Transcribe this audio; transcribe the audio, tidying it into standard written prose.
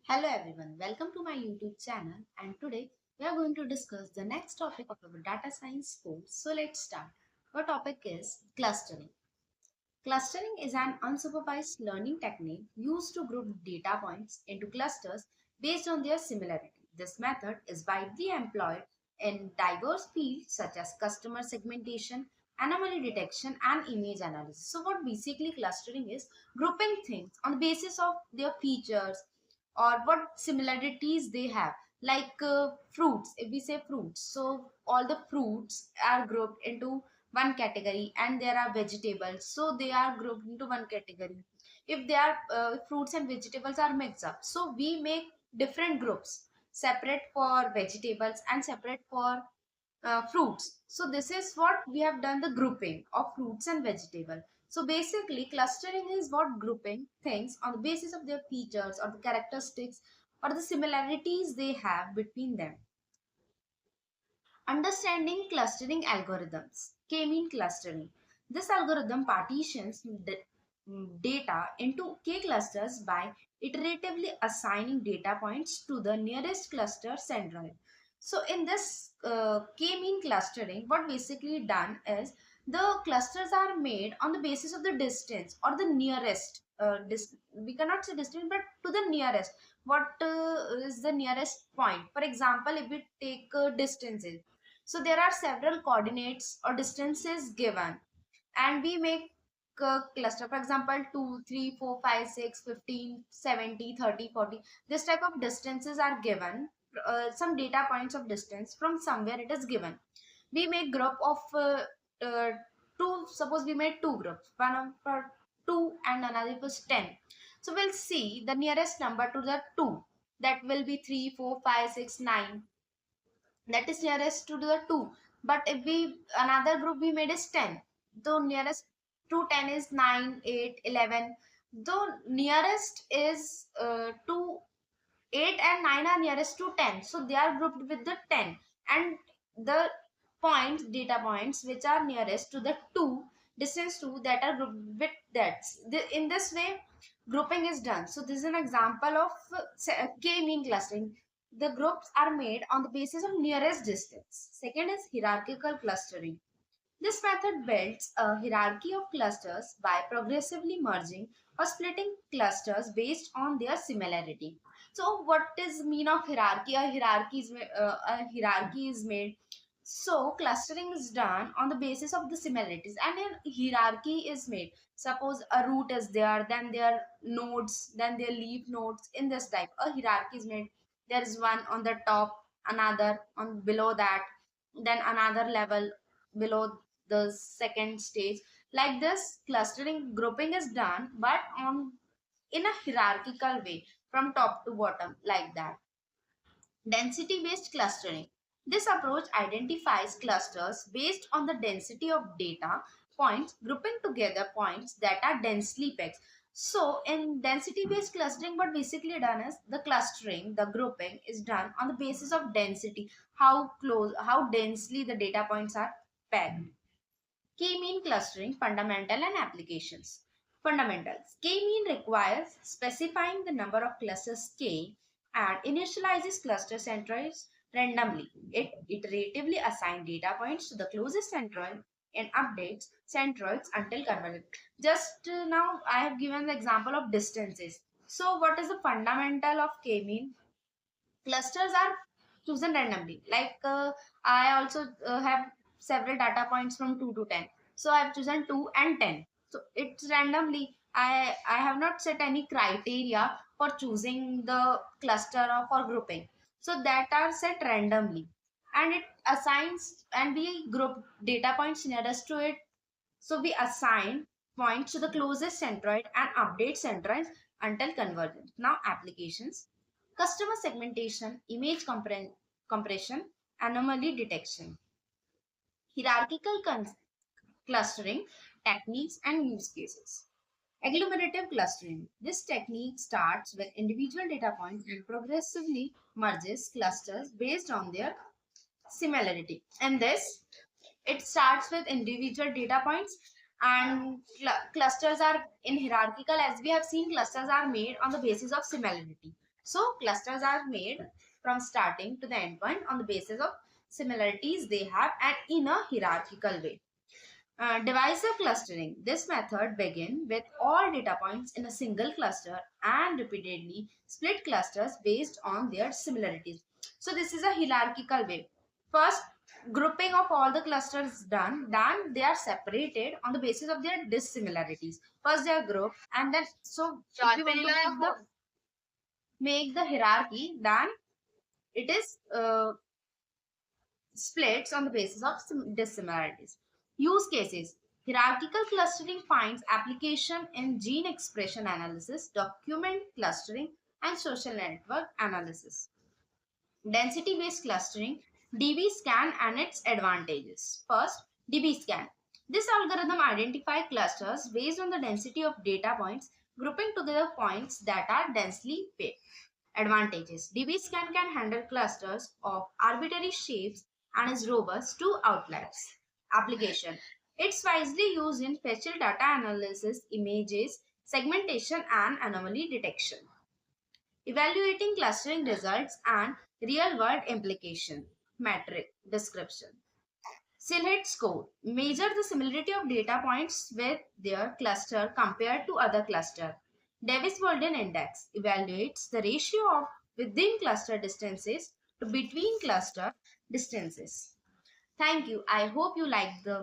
Hello everyone, welcome to my YouTube channel, and today we are going to discuss the next topic of our data science course. So let's start. Our topic is clustering. Clustering is an unsupervised learning technique used to group data points into clusters based on their similarity. This method is widely employed in diverse fields such as customer segmentation, anomaly detection, and image analysis. So what basically clustering is grouping things on the basis of their features or what similarities they have, like fruits. If we say fruits, so all the fruits are grouped into one category, and there are vegetables, so they are grouped into one category. If they are fruits and vegetables are mixed up, so we make different groups, separate for vegetables and separate for fruits. So this is what we have done, the grouping of fruits and vegetable. So basically clustering is what grouping things on the basis of their features or the characteristics or the similarities they have between them. Understanding clustering algorithms. K-mean clustering. This algorithm partitions data into K clusters by iteratively assigning data points to the nearest cluster centroid. So in this K-mean clustering, what basically done is the clusters are made on the basis of the distance or the nearest. We cannot say distance, but to the nearest. What is the nearest point? For example, if we take distances, so there are several coordinates or distances given, and we make a cluster. For example, 2, 3, 4, 5, 6, 15, 70, 30, 40. This type of distances are given, some data points of distance from somewhere it is given. We make group of uh, two. Suppose we made two groups, one of for 2 and another was 10. So we'll see the nearest number to the 2. That will be 3, 4, 5, 6, 9, that is nearest to the 2. But if we another group we made is 10, the nearest to 10 is 9, 8, 11. The nearest is to 8 and 9 are nearest to 10, so they are grouped with the 10, and the points, data points which are nearest to the 2, distance 2, that are grouped with that. In this way grouping is done. So this is an example of k-mean clustering. The groups are made on the basis of nearest distance. Second is hierarchical clustering. This method builds a hierarchy of clusters by progressively merging or splitting clusters based on their similarity. So what is mean of hierarchy? A hierarchy is made. So clustering is done on the basis of the similarities, and a hierarchy is made. Suppose a root is there, then there are nodes, then there are leaf nodes. In this type, a hierarchy is made. There is one on the top, another on below that, then another level below the second stage. Like this clustering grouping is done, but on in a hierarchical way from top to bottom, like that. Density based clustering. This approach identifies clusters based on the density of data points, grouping together points that are densely packed. So in density based clustering, what basically done is the clustering, the grouping is done on the basis of density, how close, how densely the data points are packed. K-mean clustering, fundamental and applications. Fundamentals. K-mean requires specifying the number of clusters K and initializes cluster centroids randomly. It iteratively assigns data points to the closest centroid and updates centroids until convergent. Just now I have given the example of distances. So what is the fundamental of K-mean? Clusters are chosen randomly. Like I also have several data points from 2 to 10. So I have chosen 2 and 10. So it's randomly. I have not set any criteria for choosing the cluster or for grouping. So that are set randomly. And it assigns, and we group data points nearest to it. So we assign points to the closest centroid and update centroids until convergence. Now applications. Customer segmentation, image compression, anomaly detection, hierarchical clustering, techniques and use cases. Agglomerative clustering. This technique starts with individual data points and progressively merges clusters based on their similarity. And this, it starts with individual data points, and clusters are in hierarchical. As we have seen, clusters are made on the basis of similarity. So clusters are made from starting to the endpoint on the basis of similarities they have and in a hierarchical way. Divisive clustering. This method begins with all data points in a single cluster and repeatedly split clusters based on their similarities. So this is a hierarchical way. First, grouping of all the clusters done, then they are separated on the basis of their dissimilarities. First they are grouped, and then so if we want to make the hierarchy, then it is splits on the basis of dissimilarities. Use cases. Hierarchical clustering finds application in gene expression analysis, document clustering, and social network analysis. Density-based clustering, DB-scan and its advantages. First, DB-scan. This algorithm identifies clusters based on the density of data points, grouping together points that are densely paired. Advantages. DB-scan can handle clusters of arbitrary shapes and is robust to outliers. Application. It's widely used in spatial data analysis, images, segmentation, and anomaly detection. Evaluating clustering results and real-world implication. Metric description. Silhouette score. Measure the similarity of data points with their cluster compared to other cluster. Davis-Burdon index evaluates the ratio of within cluster distances to between cluster distances. Thank you. I hope you liked the